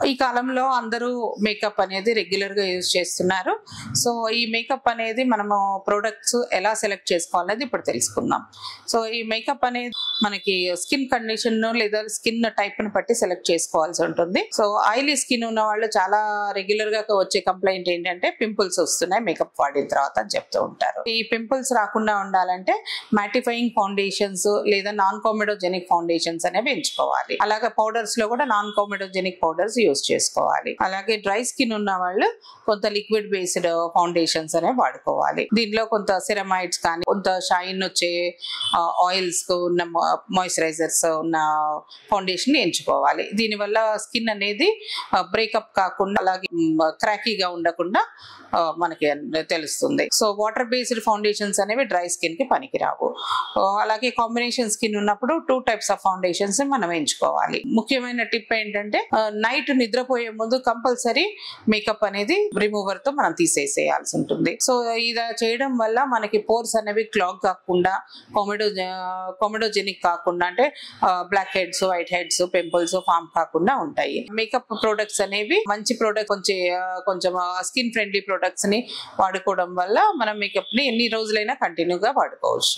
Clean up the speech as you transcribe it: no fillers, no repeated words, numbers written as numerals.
ఈ కాలంలో అందరూ మేకప్ అనేది రెగ్యులర్ గా యూజ్ చేస్తున్నారు. సో ఈ మేకప్ అనేది మనము ప్రొడక్ట్స్ ఎలా సెలెక్ట్ చేసుకోవాలనేది ఇప్పుడు తెలుసుకుందాం. సో ఈ మేకప్ అనేది మనకి స్కిన్ కండిషన్ లేదా స్కిన్ టైప్ ని బట్టి సెలెక్ట్ చేసుకోవాల్సి ఉంటుంది. సో ఆయిలీ స్కిన్ ఉన్న వాళ్ళు చాలా రెగ్యులర్ గా వచ్చే కంప్లైంట్ ఏంటంటే పింపుల్స్ వస్తున్నాయి మేకప్ వాడిన తర్వాత అని చెప్తూ ఉంటారు. ఈ పింపుల్స్ రాకుండా ఉండాలంటే మ్యాటిఫైయింగ్ ఫౌండేషన్స్ లేదా నాన్ కామెడోజెనిక్ ఫౌండేషన్స్ అనేవి ఎంచుకోవాలి. అలాగే పౌడర్స్ లో కూడా నాన్ కామెడోజెనిక్ పౌడర్స్ యూజ్ చేసుకోవాలి. అలాగే డ్రై స్కిన్ ఉన్న వాళ్ళు కొంత లిక్విడ్ బేస్డ్ ఫౌండేషన్స్ అనేవి వాడుకోవాలి. దీనిలో కొంత సిరమైడ్స్ కానీ కొంత షైన్ వచ్చే ఆయిల్స్ ఉన్న మాయిశ్చరైజర్స్ ఉన్న ఫౌండేషన్ ఎంచుకోవాలి. దీనివల్ల స్కిన్ అనేది బ్రేకప్ కాకుండా అలాగే క్రాకీగా ఉండకుండా మనకి తెలుస్తుంది. సో వాటర్ బేస్డ్ ఫౌండేషన్స్ అనేవి డ్రై స్కిన్ కి పనికిరావు. అలాగే కాంబినేషన్ స్కిన్ ఉన్నప్పుడు 2 టైప్స్ ఆఫ్ ఫౌండేషన్స్ మనం ఎంచుకోవాలి. ముఖ్యమైన టిప్ ఏంటంటే నైట్ నిద్రపోయే ముందు కంపల్సరీ మేకప్ అనేది రిమూవర్ తో మనం తీసేసేయాల్సి ఉంటుంది. సో ఇలా చేయడం వల్ల మనకి పోర్స్ అనేవి క్లాగ్ కాకుండా కామెడోజెనిక్ కాకుండా అంటే blackheads, whiteheads, pimples form కాకుండా ఉంటాయి. మేకప్ ప్రొడక్ట్స్ అనేవి మంచి ప్రొడక్ట్ కొంచెం స్కిన్ ఫ్రెండ్లీ ప్రొడక్ట్స్ ని వాడుకోవడం వల్ల మనం మేకప్ ని ఎన్ని రోజులైనా కంటిన్యూగా వాడుకోవచ్చు.